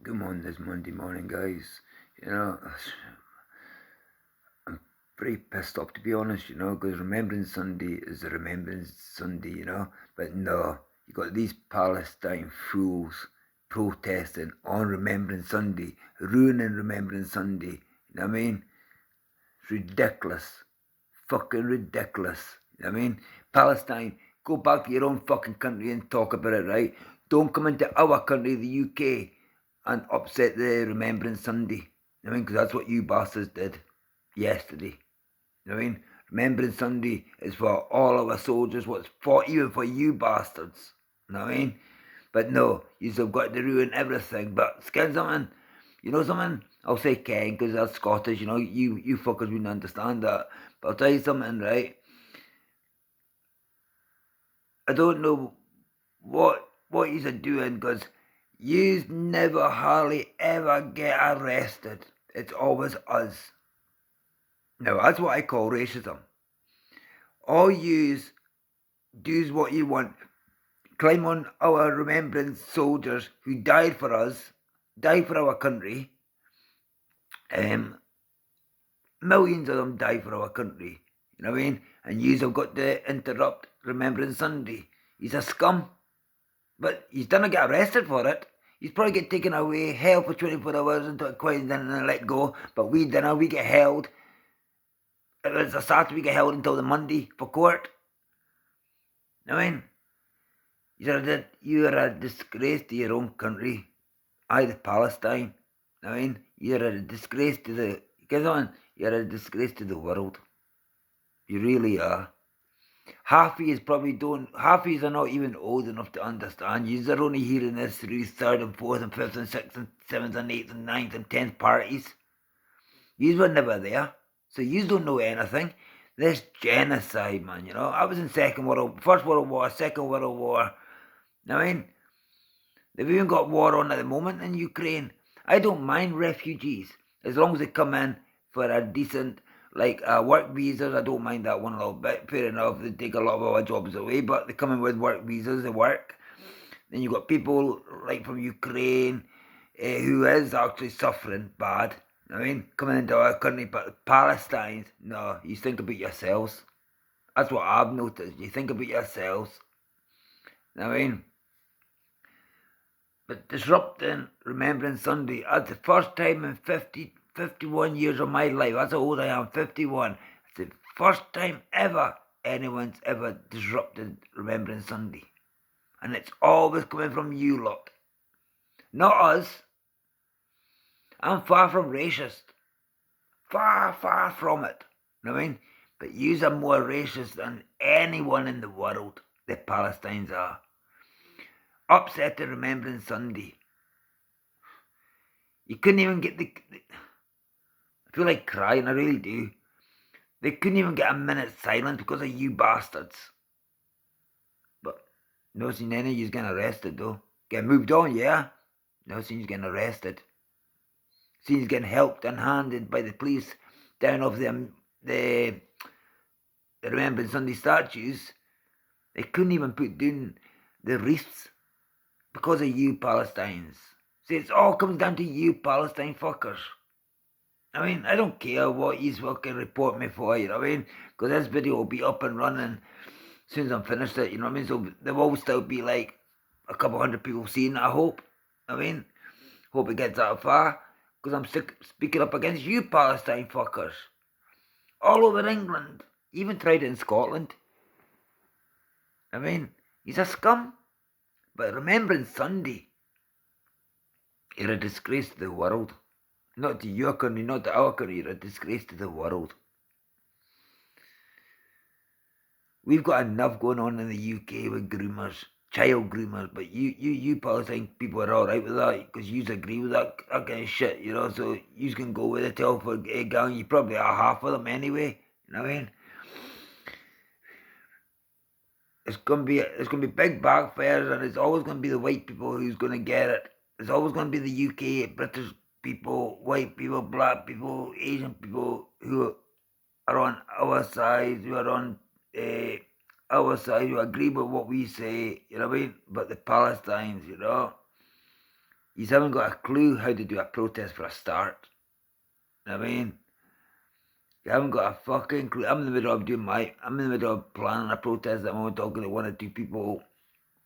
Come on this Monday morning, guys. I'm pretty pissed off to be honest, because Remembrance Sunday is a Remembrance Sunday. But no, you got these Palestine fools protesting on Remembrance Sunday, ruining Remembrance Sunday. You know what I mean? It's ridiculous. Fucking ridiculous. You know what I mean? Palestine, go back to your own fucking country and talk about it, right? Don't come into our country, the UK, and upset the Remembrance Sunday. You know what I mean? Because that's what you bastards did yesterday. You know what I mean? Remembrance Sunday is for all our soldiers, what's for even for you bastards. You know what I mean? But no, you've got to ruin everything. But skin something, something? I'll say Ken because that's Scottish, you fuckers wouldn't understand that. But I'll tell you something, right? I don't know what you're doing because you never hardly ever get arrested. It's always us. Now that's what I call racism. All yous do what you want. Climb on our remembrance soldiers who died for us, died for our country. Millions of them died for our country. You know what I mean? And yous have got to interrupt Remembrance Sunday. He's a scum. But he's done get arrested for it. He's probably get taken away, held for 24 hours until quarantine and let go. But we get held. It was a Saturday, we get held until the Monday for court. I mean, you're a disgrace to your own country. The Palestine. I mean, you're a disgrace to the. You're a disgrace to the world. You really are. Half of you are not even old enough to understand. You're only hearing this through third and fourth and fifth and sixth and seventh and eighth and ninth and 10th parties. You were never there, so you don't know anything. This genocide, man, I was in First World War, Second World War. I mean, they've even got war on at the moment in Ukraine. I don't mind refugees, as long as they come in for a decent, work visas. I don't mind that one a little bit. Fair enough, they take a lot of our jobs away, but they come in with work visas, they work. Then you got people like from Ukraine who is actually suffering bad. I mean, coming into our country, but Palestine, no, you think about yourselves. That's what I've noticed. You think about yourselves. I mean, but disrupting Remembrance Sunday, that's the first time in 51 years of my life. That's how old I am, 51. It's the first time ever anyone's ever disrupted Remembrance Sunday. And it's always coming from you lot. Not us. I'm far from racist. Far, far from it. You know what I mean? But yous are more racist than anyone in the world. The Palestinians are. Upset the Remembrance Sunday. You couldn't even get I feel like crying, I really do. They couldn't even get a minute's silence because of you bastards. But no seen any of you's getting arrested though. Get moved on, yeah? No seen you getting arrested. Seen you getting helped and handed by the police down off the Remembrance Sunday statues. They couldn't even put down the wreaths because of you Palestinians. See, it all comes down to you Palestine fuckers. I mean, I don't care what you fucking report me for, you know what I mean? Because this video will be up and running as soon as I'm finished it, you know what I mean? So there will still be like a couple hundred people seeing it, I hope. I mean, hope it gets that far. Because I'm speaking up against you Palestine fuckers. All over England. Even tried it in Scotland. I mean, he's a scum. But Remembrance Sunday, you're a disgrace to the world. Not to your country, not to our country, you're a disgrace to the world. We've got enough going on in the UK with groomers, child groomers, but you Palestine people are alright with that because you agree with that kind of shit, so you can go with it all for a gang. You probably are half of them anyway, you know what I mean? It's gonna be big backfires, and it's always gonna be the white people who's gonna get it. It's always gonna be the UK, British people, white people, black people, Asian people who are on our side, who are on our side, who agree with what we say, you know what I mean? But the Palestinians, You haven't got a clue how to do a protest for a start. You know what I mean? You haven't got a fucking clue. I'm in the middle of planning a protest. I'm talking to one or two people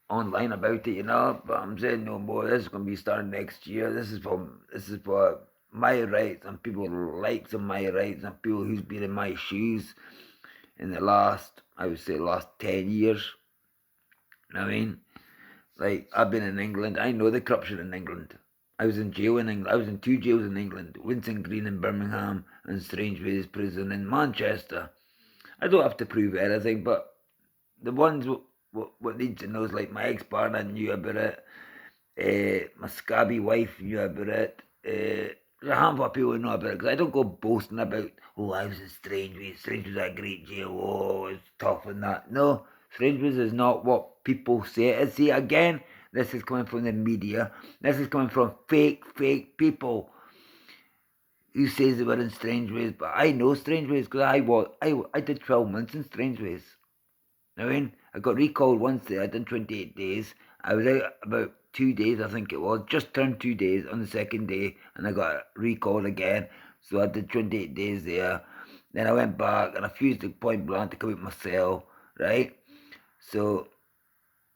online about it, But I'm saying no more. This is going to be starting next year. This is for my rights and people likes of my rights and people who's been in my shoes in the I would say, last 10 years. You know what I mean? Like, I've been in England. I know the corruption in England. I was in jail in England. I was in 2 jails in England. Winson Green in Birmingham and Strangeways Prison in Manchester. I don't have to prove anything, but the ones what need to know is like my ex-partner knew about it. My scabby wife knew about it. There's a handful of people who know about it because I don't go boasting about, I was in Strangeways. Strangeways is a great jail. Oh, it's tough and that. No, Strangeways is not what people say it is. See, again, this is coming from the media. This is coming from fake people who says they were in Strangeways. But I know Strangeways because I did 12 months in Strangeways. I mean, I got recalled once there. I did 28 days. I was out about 2 days, I think it was. Just turned 2 days on the second day, and I got recalled again. So I did 28 days there. Then I went back, and I refused to point blank to come out my cell, right? So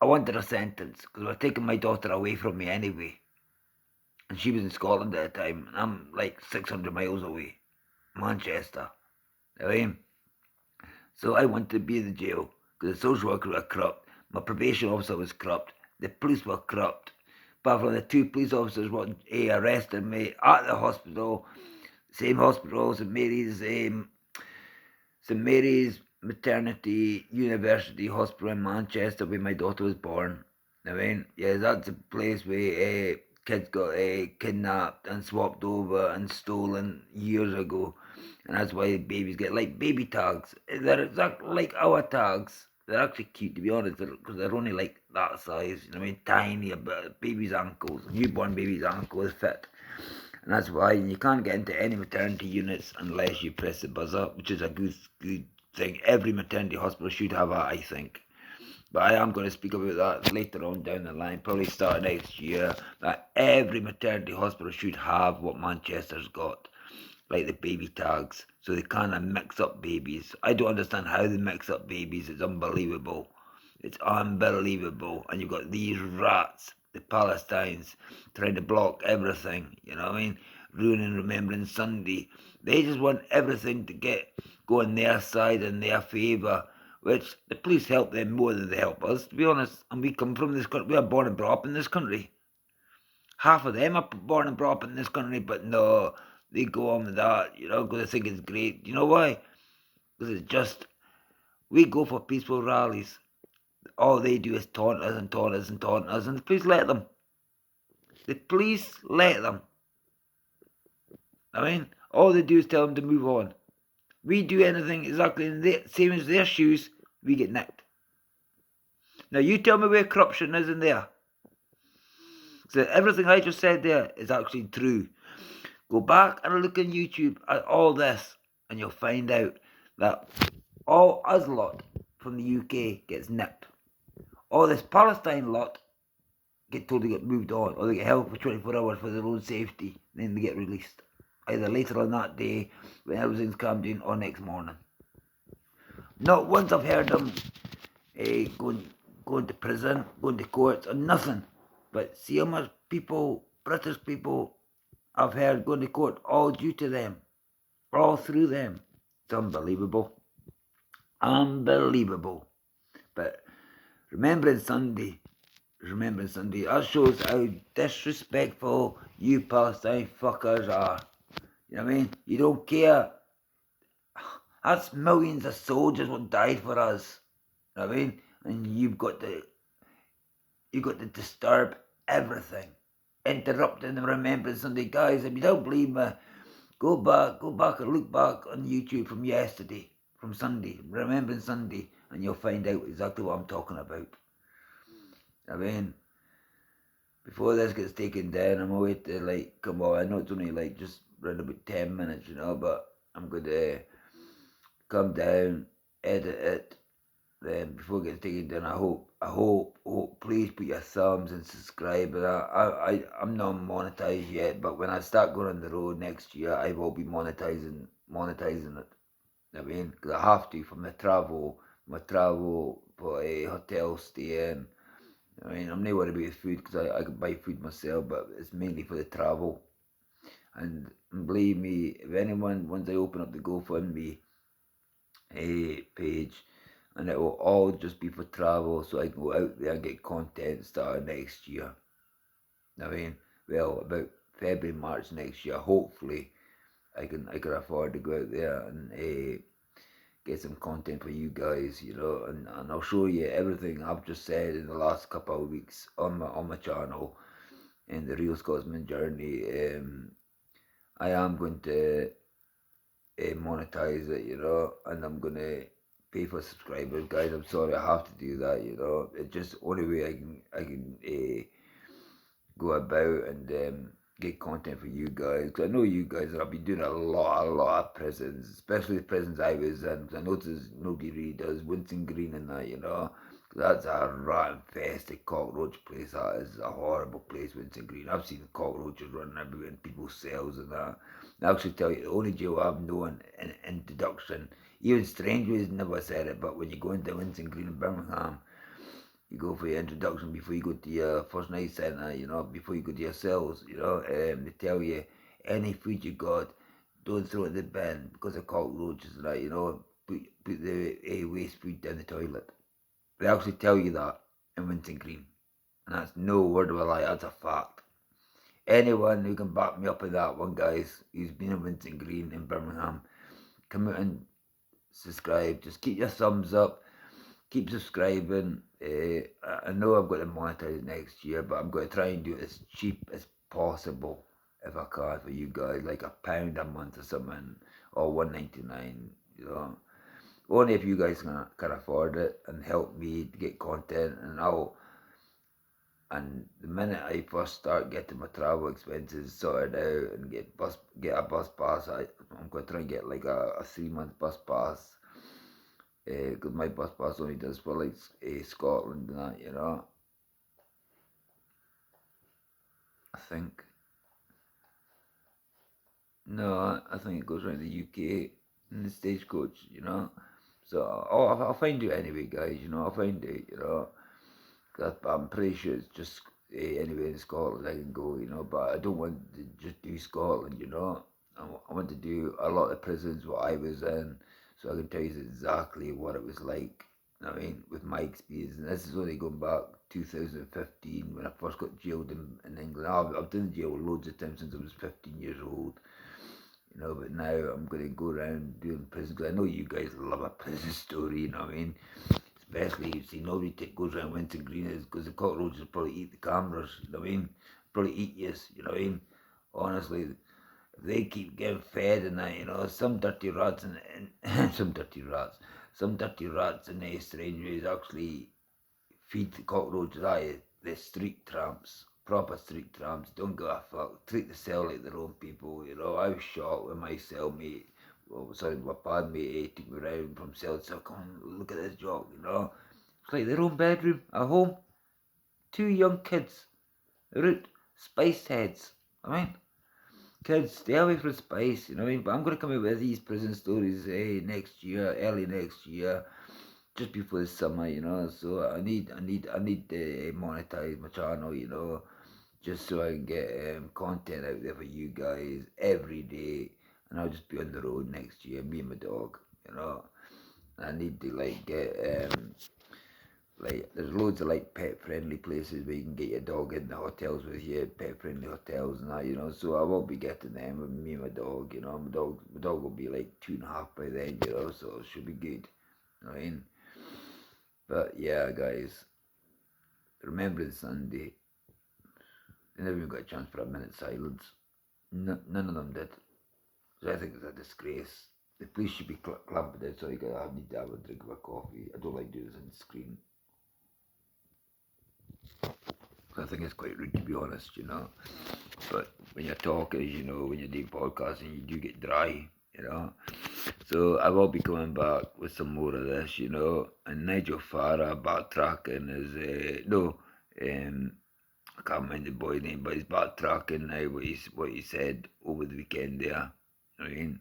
I wanted a sentence, because they were taking my daughter away from me anyway. And she was in Scotland at the time, and I'm like 600 miles away. Manchester. I mean, so I wanted to be in the jail because the social worker was corrupt, my probation officer was corrupt, the police were corrupt. Apart from the 2 police officers what arrested me at the hospital, same hospital, St Mary's Maternity University Hospital in Manchester where my daughter was born. I mean, yeah, that's a place where kids got kidnapped and swapped over and stolen years ago. And that's why babies get like baby tags. They're exactly like our tags. They're actually cute, to be honest, because they're only like that size. You know what I mean? Tiny, but baby's ankles, newborn baby's ankles fit. And that's why you can't get into any maternity units unless you press the buzzer, which is a good thing. Every maternity hospital should have that, I think. But I am going to speak about that later on down the line, probably start next year, that every maternity hospital should have what Manchester's got, like the baby tags, so they kind of mix up babies. I don't understand how they mix up babies. It's unbelievable. It's unbelievable. And you've got these rats, the Palestines, trying to block everything, you know what I mean? Ruining Remembrance Sunday. They just want everything to go on their side and their favour, which the police help them more than they help us, to be honest. And we come from this country. We are born and brought up in this country. Half of them are born and brought up in this country, but no, they go on with that, because they think it's great. You know why? Because it's just, we go for peaceful rallies. All they do is taunt us and taunt us and taunt us, and the police let them. The police let them. I mean, all they do is tell them to move on. We do anything exactly in the same as their shoes, we get nicked. Now you tell me where corruption is in there. So everything I just said there is actually true. Go back and look on YouTube at all this, and you'll find out that all us lot from the UK gets nipped. All this Palestine lot get told to get moved on, or they get held for 24 hours for their own safety, then they get released. Either later on that day, when everything's calmed down, or next morning. Not once I've heard them going to prison, going to courts, or nothing. But see how much people, British people, I've heard going to court all due to them, all through them. It's unbelievable. Unbelievable. But Remembrance Sunday, that shows how disrespectful you Palestine fuckers are. You know what I mean? You don't care. That's millions of soldiers what died for us. You know what I mean? And you've got to disturb everything. Interrupting the Remembrance Sunday. Guys, if you don't believe me, go back and look back on YouTube from yesterday, from Sunday, Remembrance Sunday, and you'll find out exactly what I'm talking about. I mean, before this gets taken down, I'm going to come on. I know it's only just around about 10 minutes, but I'm going to come down, edit it, then before it gets taken down, I please put your thumbs and subscribe. And I'm not monetized yet, but when I start going on the road next year, I will be monetizing it. I mean, because I have to for my travel, for a hotel stay in. I mean, I'm not worried about food because I can buy food myself, but it's mainly for the travel. And believe me, if anyone, once I open up the GoFundMe page, and it will all just be for travel, so I can go out there and get content starting next year. I mean, well, about February, March next year, hopefully, I can afford to go out there and get some content for you guys, and I'll show you everything I've just said in the last couple of weeks on my channel in the Real Scotsman journey. I am going to monetize it, and I'm gonna pay for subscribers, guys. I'm sorry, I have to do that, It's just the only way I can go about and get content for you guys. Cause I know you guys have been doing a lot of prisons, especially the prisons I was in. Cause I noticed nobody really does Winton Green and that, That's a rat infested cockroach place. That is a horrible place, Winton Green. I've seen cockroaches running everywhere in people's cells and that. I actually tell you, the only jail I've known in introduction, even strangers never said it, but when you go into Winton Green in Birmingham, you go for your introduction before you go to your first night centre, before you go to your cells, they tell you any food you got, don't throw it in the bin because of cockroaches and that, put the waste food down the toilet. They actually tell you that in Winton Green. And that's no word of a lie, that's a fact. Anyone who can back me up in that one, guys, who's been in Winton Green in Birmingham, come out and subscribe. Just keep your thumbs up. Keep subscribing. I know I've got to monetize next year, but I'm going to try and do it as cheap as possible if I can for you guys, like £1 a month or something, or $1.99. Only if you guys can afford it and help me to get content, and the minute I first start getting my travel expenses sorted out and get a bus pass, I'm going to try and get like a 3-month bus pass. Because my bus pass only does for like Scotland and that, I think. No, I think it goes around the UK in the stagecoach, So I'll find you anyway, guys. I'll find it. But I'm pretty sure it's just anywhere in Scotland I can go. But I don't want to just do Scotland. I want to do a lot of prisons what I was in, so I can tell you exactly what it was like. I mean, with my experience, and this is only going back 2015 when I first got jailed in England. I've done jail loads of times since I was 15 years old. But now I'm going to go around doing prison, because I know you guys love a prison story, what I mean? Especially, you see, nobody goes around Winton Green is because the cockroaches probably eat the cameras, what I mean? Probably eat you, what I mean? Honestly, if they keep getting fed and that, some dirty rats and some dirty rats and the strange actually feed the cockroaches. The street tramps, proper street tramps, don't give a fuck, treat the cell like their own people, I was shocked when my cellmate, my bad mate took me around from cell to cell, come on, look at this job, It's like their own bedroom at home. 2 young kids, root, spice heads, I mean, kids, stay away from spice, what I mean? But I'm going to come out with these prison stories next year, early next year, just before the summer, So I need to monetize my channel, just so I can get content out there for you guys every day, and I'll just be on the road next year, me and my dog, I need to get there's loads of pet friendly places where you can get your dog in the hotels with you, pet friendly hotels and that, so I won't be getting them with me and my dog, my dog will be like 2.5 by then, so it should be good, I mean. But yeah, guys, remembrance Sunday, they never even got a chance for a minute's silence. None of them did. So I think it's a disgrace. The police should be clamped down, so I need to have a drink of a coffee. I don't like doing this on the screen. I think it's quite rude, to be honest, But when you're talking, when you're doing podcasting, you do get dry, So I will be coming back with some more of this, you know. And Nigel Farah backtracking is no, I can't remember the boy's name, but he's backtracking now what he said over the weekend there. I mean,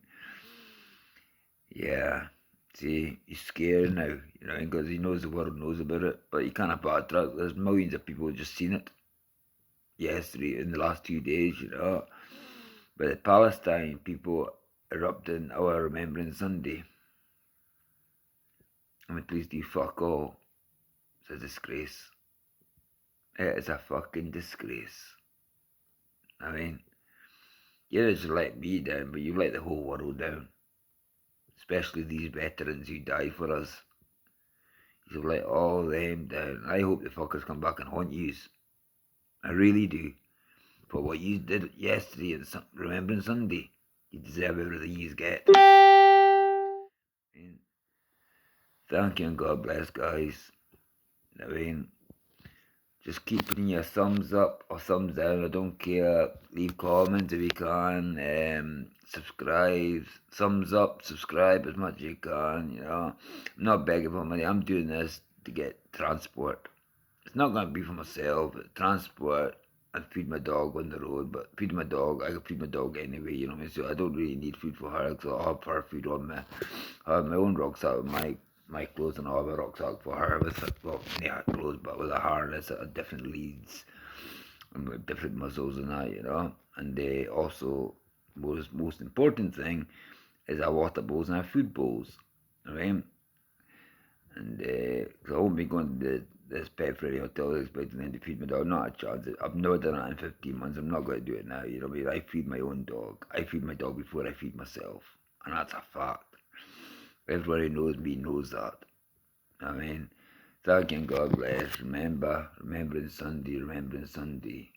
yeah. See, he's scared now, you know, because he knows the world knows about it, but he can't backtrack. There's millions of people just seen it yesterday in the last 2 days, you know. But the Palestine people erupting our Remembrance Sunday. I mean, please do fuck all. It's a disgrace. It is a fucking disgrace. I mean, you just let me down, but you let the whole world down. Especially these veterans who died for us. You let all them down. I hope the fuckers come back and haunt yous. I really do. For what you did yesterday and Remembrance Sunday, you deserve everything you get. And thank you and God bless, guys. I mean, just keep putting your thumbs up or thumbs down. I don't care. Leave comments if you can. Subscribe. Thumbs up. Subscribe as much as you can. You know, I'm not begging for money. I'm doing this to get transport. It's not going to be for myself. But transport and feed my dog on the road. But feed my dog. I can feed my dog anyway. You know what I mean? So I don't really need food for her. So I'll have her food on me. I have my own rucksack with my clothes and all have a rucksack for her with well, yeah, clothes, but with a harness at different leads and with different muscles and that, you know. And they also most important thing is our water bowls and our food bowls, right? And cause I won't be going to this pet friendly hotel expecting them to feed my dog. Not a chance. I've never done that in 15 months. I'm not going to do it now. You know what I mean? I feed my own dog. I feed my dog before I feed myself, and that's a fact. Everybody knows me knows that. I mean, thank you and God bless. Remembrance Sunday, Remembrance Sunday.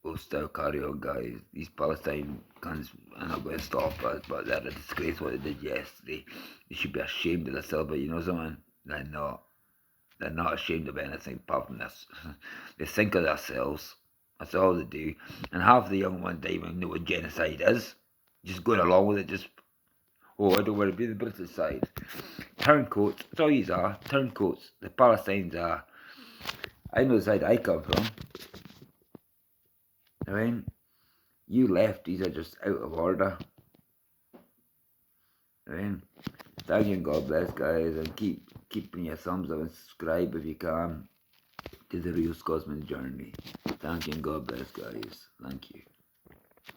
We'll still carry on, guys. These Palestine cunts are not going to stop us, but they're a disgrace what they did yesterday. They should be ashamed of themselves, but you know something? They're not. They're not ashamed of anything apart from this. They think of themselves. That's all they do. And half the young ones don't even know what genocide is. Just going along with it, just, oh, I don't want to be the British side. Turncoats, that's all you are, turncoats. The Palestinians are. I know the side I come from. I mean, you lefties are just out of order. I mean, thank you and God bless, guys, and keep putting your thumbs up and subscribe if you can to the Real Scotsman journey. Thank you and God bless, guys. Thank you.